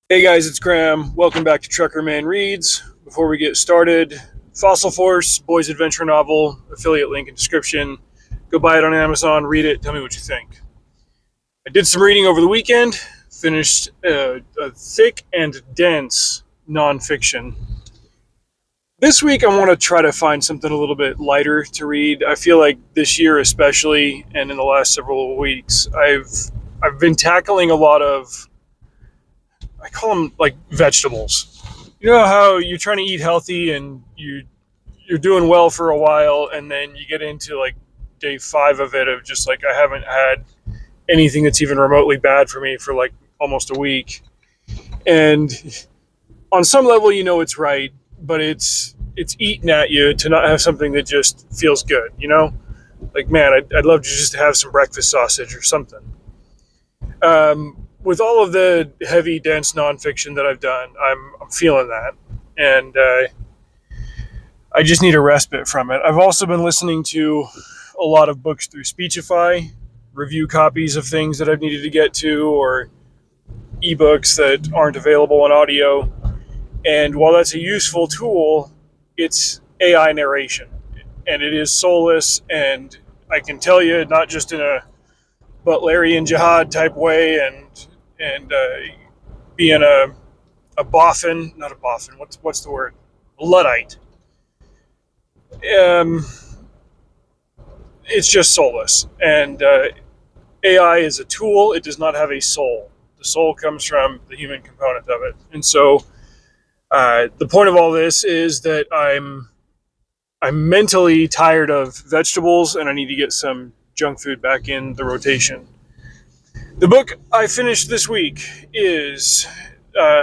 Hey guys, it's Graham. Welcome back to Trucker Man Reads. Before we get started, Fossil Force, boys adventure novel, affiliate link in description. Go buy it on Amazon, read it, tell me what you think. I did some reading over the weekend, finished a thick and dense nonfiction. This week I want to try to find something a little bit lighter to read. I feel like this year especially, and in the last several weeks, I've been tackling a lot of, I call them like vegetables. You know how you're trying to eat healthy and you're doing well for a while, and then you get into like day 5 of it, of just like, I haven't had anything that's even remotely bad for me for like almost a week. And on some level, it's right, but it's eating at you to not have something that just feels good. Like, man, I'd love to just have some breakfast sausage or something. With all of the heavy, dense nonfiction that I've done, I'm feeling that, and I just need a respite from it. I've also been listening to a lot of books through Speechify, review copies of things that I've needed to get to, or ebooks that aren't available in audio. And while that's a useful tool, it's AI narration, and it is soulless. And I can tell you, not just in a Butlerian jihad type way, and being a boffin, not a boffin. What's the word? Luddite. Um, it's just soulless, and AI is a tool. It does not have a soul. The soul comes from the human component of it, and so the point of all this is that I'm mentally tired of vegetables, and I need to get some junk food back in the rotation. The book I finished this week is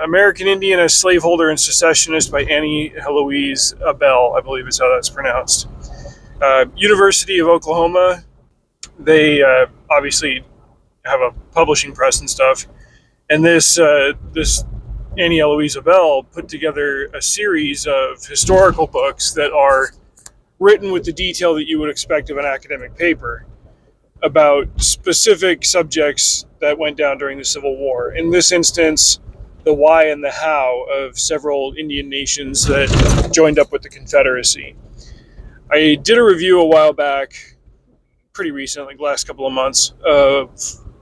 American Indian as Slaveholder and Secessionist by Annie Heloise Abell, I believe is how that's pronounced. University of Oklahoma, they obviously have a publishing press and stuff, and this Annie Heloise Abell put together a series of historical books that are written with the detail that you would expect of an academic paper about specific subjects that went down during the Civil War. In this instance, the why and the how of several Indian nations that joined up with the Confederacy. I did a review a while back, pretty recent, like last couple of months, of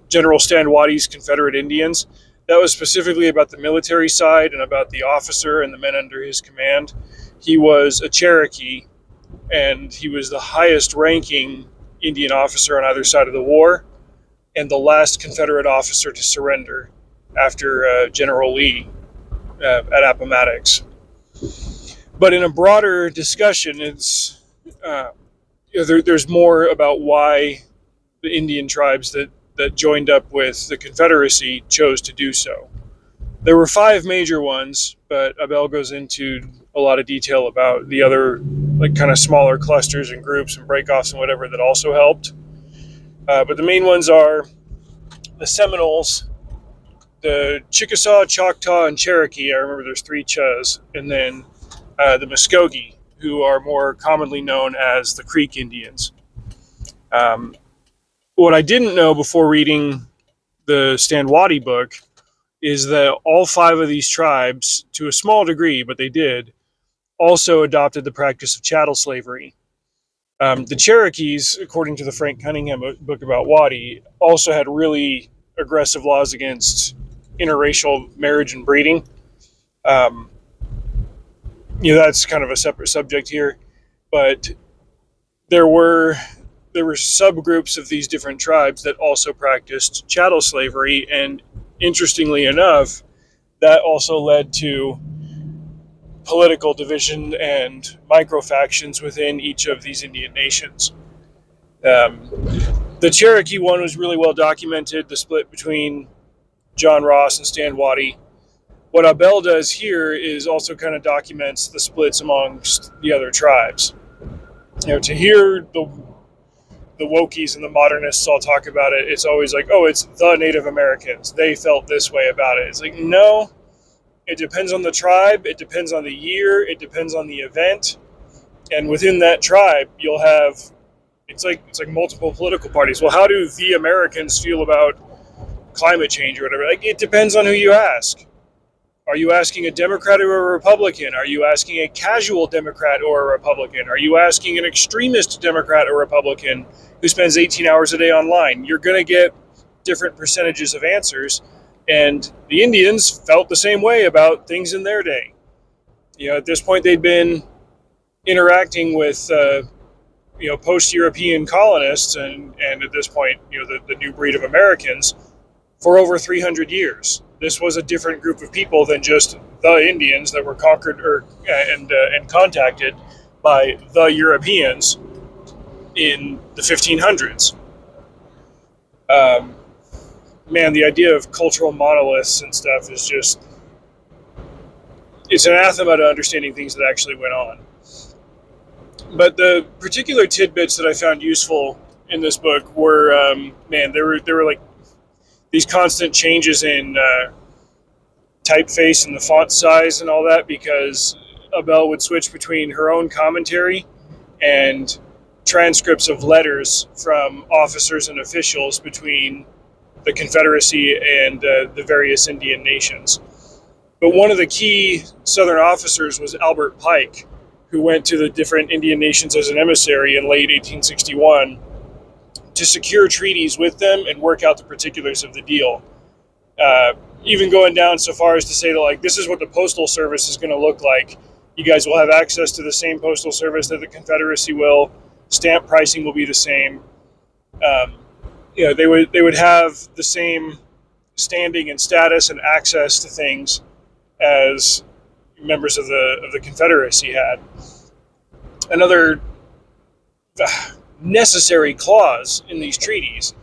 General Stan Waddy's Confederate Indians. That was specifically about the military side and about the officer and the men under his command. He was a Cherokee, and he was the highest ranking Indian officer on either side of the war, and the last Confederate officer to surrender after General Lee at Appomattox. But in a broader discussion, it's there's more about why the Indian tribes that joined up with the Confederacy chose to do so. There were 5 major ones, but Abell goes into a lot of detail about the other, like, kind of smaller clusters and groups and breakoffs and whatever that also helped. But the main ones are the Seminoles, the Chickasaw, Choctaw, and Cherokee. I remember there's 3 Chas, and then the Muskogee, who are more commonly known as the Creek Indians. What I didn't know before reading the Stan Waddy book is that all 5 of these tribes, to a small degree, but they did, also adopted the practice of chattel slavery. The Cherokees, according to the Frank Cunningham book about Waddy, also had really aggressive laws against interracial marriage and breeding. That's kind of a separate subject here, but there were subgroups of these different tribes that also practiced chattel slavery, and interestingly enough, that also led to political division and microfactions within each of these Indian nations. The Cherokee one was really well documented, the split between John Ross and Stan Waddy. What Abell does here is also kind of documents the splits amongst the other tribes. To hear the wokies and the modernists all talk about it, it's always like, oh, it's the Native Americans. They felt this way about it. It's like, no, it depends on the tribe. It depends on the year. It depends on the event. And within that tribe, you'll have, it's like multiple political parties. Well, how do the Americans feel about climate change or whatever? Like, it depends on who you ask. Are you asking a Democrat or a Republican? Are you asking a casual Democrat or a Republican? Are you asking an extremist Democrat or Republican who spends 18 hours a day online? You're going to get different percentages of answers. And the Indians felt the same way about things in their day. At this point, they'd been interacting with post-European colonists and at this point, the new breed of Americans for over 300 years. This was a different group of people than just the Indians that were conquered and contacted by the Europeans in the 1500s. Man, the idea of cultural monoliths and stuff is just, it's anathema to understanding things that actually went on. But the particular tidbits that I found useful in this book were, there were like these constant changes in typeface and the font size and all that, because Abel would switch between her own commentary and transcripts of letters from officers and officials between the Confederacy and the various Indian nations. But one of the key Southern officers was Albert Pike, who went to the different Indian nations as an emissary in late 1861 to secure treaties with them and work out the particulars of the deal. Even going down so far as to say that, like, this is what the Postal Service is going to look like. You guys will have access to the same Postal Service that the Confederacy will. Stamp pricing will be the same. They would have the same standing and status and access to things as members of the Confederacy had. Another necessary clause in these treaties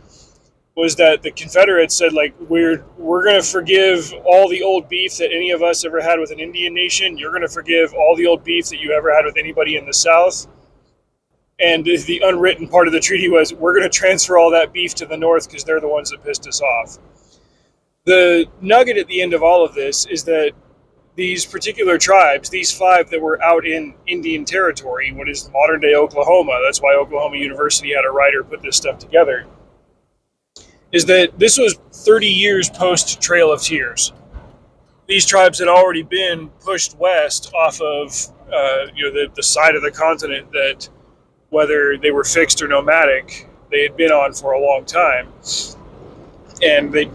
was that the Confederates said, like, we're going to forgive all the old beef that any of us ever had with an Indian nation. You're going to forgive all the old beef that you ever had with anybody in the South. And the unwritten part of the treaty was, we're going to transfer all that beef to the North because they're the ones that pissed us off. The nugget at the end of all of this is that these particular tribes, these 5 that were out in Indian Territory, what is modern-day Oklahoma, that's why Oklahoma University had a writer put this stuff together, is that this was 30 years post-Trail of Tears. These tribes had already been pushed west off of the side of the continent that, whether they were fixed or nomadic, they had been on for a long time. And they'd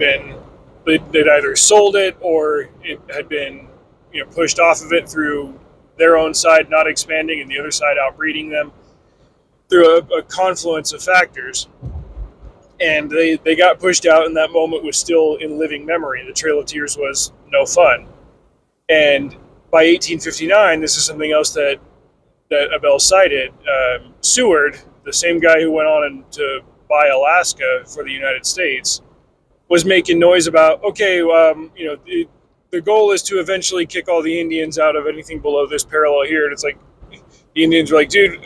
either sold it or it had been pushed off of it through their own side not expanding and the other side outbreeding them through a confluence of factors. And they got pushed out, and that moment was still in living memory. The Trail of Tears was no fun. And by 1859, this is something else that Abel cited. Seward, the same guy who went on to buy Alaska for the United States, was making noise about, okay, the goal is to eventually kick all the Indians out of anything below this parallel here. And it's like, the Indians were like, dude,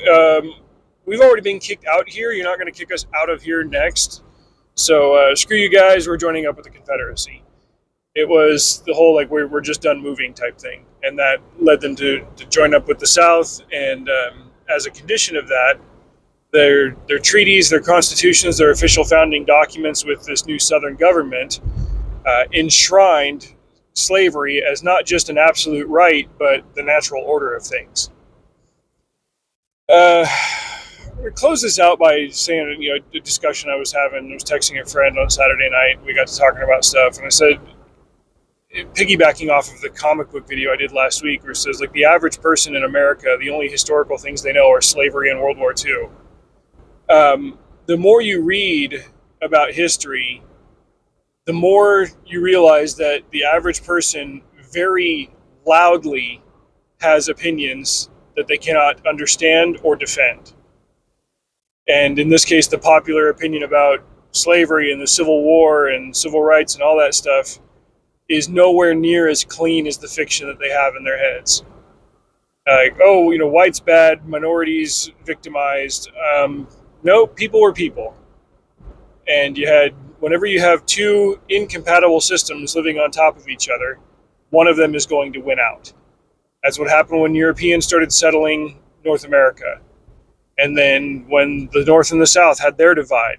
we've already been kicked out here. You're not going to kick us out of here next. So screw you guys. We're joining up with the Confederacy. It was the whole, like, we're just done moving type thing. And that led them to join up with the South. And as a condition of that, their treaties, their constitutions, their official founding documents with this new Southern government enshrined slavery as not just an absolute right, but the natural order of things. We close this out by saying, the discussion I was having, I was texting a friend on Saturday night. We got to talking about stuff, and I said, piggybacking off of the comic book video I did last week, where it says, like, the average person in America, the only historical things they know are slavery and World War II. The more you read about history, the more you realize that the average person very loudly has opinions that they cannot understand or defend. And in this case, the popular opinion about slavery and the Civil War and civil rights and all that stuff is nowhere near as clean as the fiction that they have in their heads. Like, whites bad, minorities victimized. No, people were people. And whenever you have 2 incompatible systems living on top of each other, one of them is going to win out. That's what happened when Europeans started settling North America. And then when the North and the South had their divide,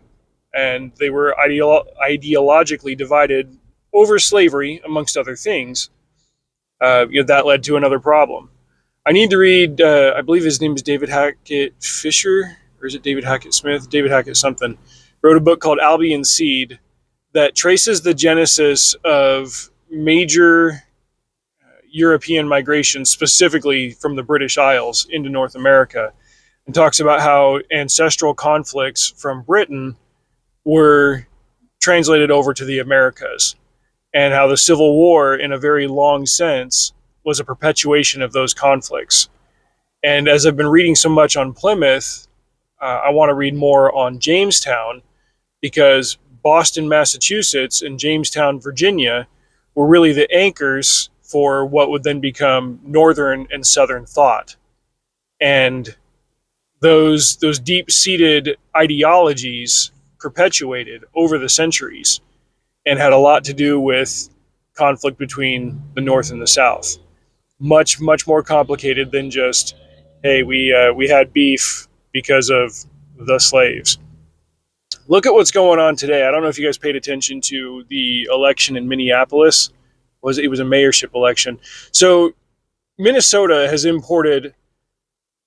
and they were ideologically divided over slavery, amongst other things, That led to another problem. I need to read, I believe his name is David Hackett Fisher, or is it David Hackett Smith? David Hackett something. Wrote a book called Albion Seed that traces the genesis of major European migration, specifically from the British Isles into North America, and talks about how ancestral conflicts from Britain were translated over to the Americas, and how the Civil War, in a very long sense, was a perpetuation of those conflicts. And as I've been reading so much on Plymouth, I want to read more on Jamestown, because Boston, Massachusetts, and Jamestown, Virginia, were really the anchors for what would then become Northern and Southern thought. And those deep-seated ideologies perpetuated over the centuries and had a lot to do with conflict between the North and the South. Much, much more complicated than just, hey, we had beef because of the slaves. Look at what's going on today. I don't know if you guys paid attention to the election in Minneapolis. It was a mayorship election. So Minnesota has imported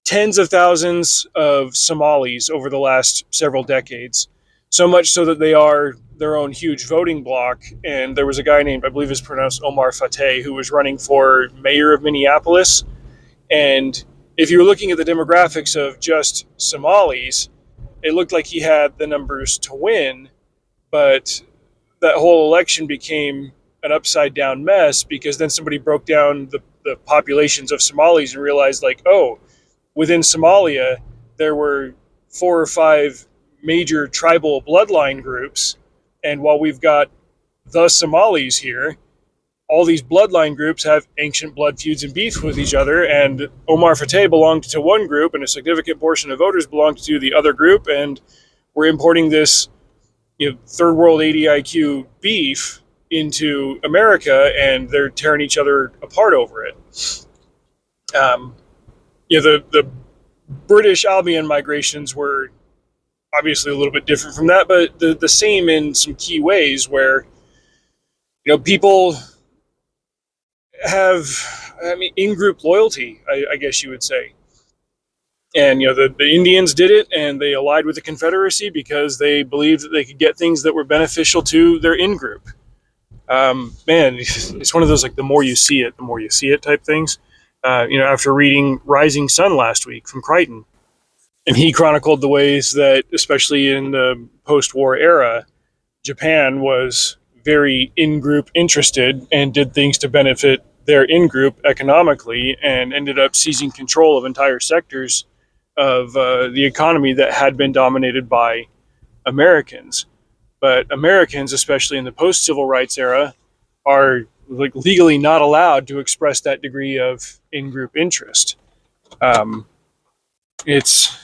tens of thousands of Somalis over the last several decades, so much so that they are their own huge voting bloc. And there was a guy named, I believe it's pronounced Omar Fateh, who was running for mayor of Minneapolis. And if you were looking at the demographics of just Somalis, it looked like he had the numbers to win, but that whole election became an upside down mess, because then somebody broke down the populations of Somalis and realized, like, oh, within Somalia, there were 4 or 5 major tribal bloodline groups. And while we've got the Somalis here, all these bloodline groups have ancient blood feuds and beef with each other. And Omar Fateh belonged to one group, and a significant portion of voters belonged to the other group. And we're importing this, third world ADIQ beef into America, and they're tearing each other apart over it. The British Albion migrations were obviously a little bit different from that, but the same in some key ways, where people have, in-group loyalty, I guess you would say. And the Indians did it, and they allied with the Confederacy because they believed that they could get things that were beneficial to their in-group. It's one of those, like, the more you see it type things. After reading Rising Sun last week from Crichton, and he chronicled the ways that, especially in the post-war era, Japan was very in-group interested and did things to benefit their in-group economically, and ended up seizing control of entire sectors of the economy that had been dominated by Americans. But Americans, especially in the post-civil rights era, are legally not allowed to express that degree of in-group interest. It's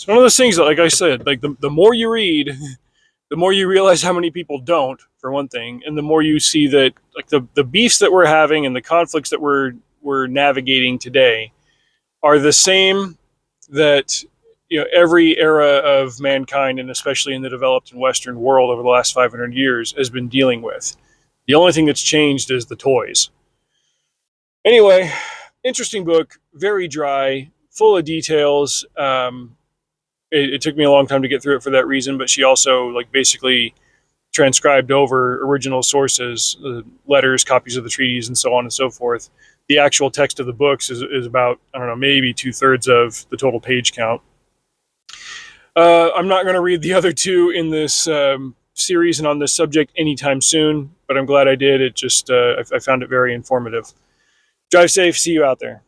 one of those things that, like I said, like the more you read, the more you realize how many people don't, for one thing, and the more you see that, like, the beefs that we're having and the conflicts that we're navigating today are the same that every era of mankind, and especially in the developed and Western world over the last 500 years, has been dealing with. The only thing that's changed is the toys. Anyway, interesting book, very dry, full of details. It took me a long time to get through it for that reason, but she also, basically transcribed over original sources, letters, copies of the treaties, and so on and so forth. The actual text of the books is about, I don't know, maybe 2/3 of the total page count. I'm not going to read the other 2 in this series and on this subject anytime soon, but I'm glad I did. It just, I found it very informative. Drive safe. See you out there.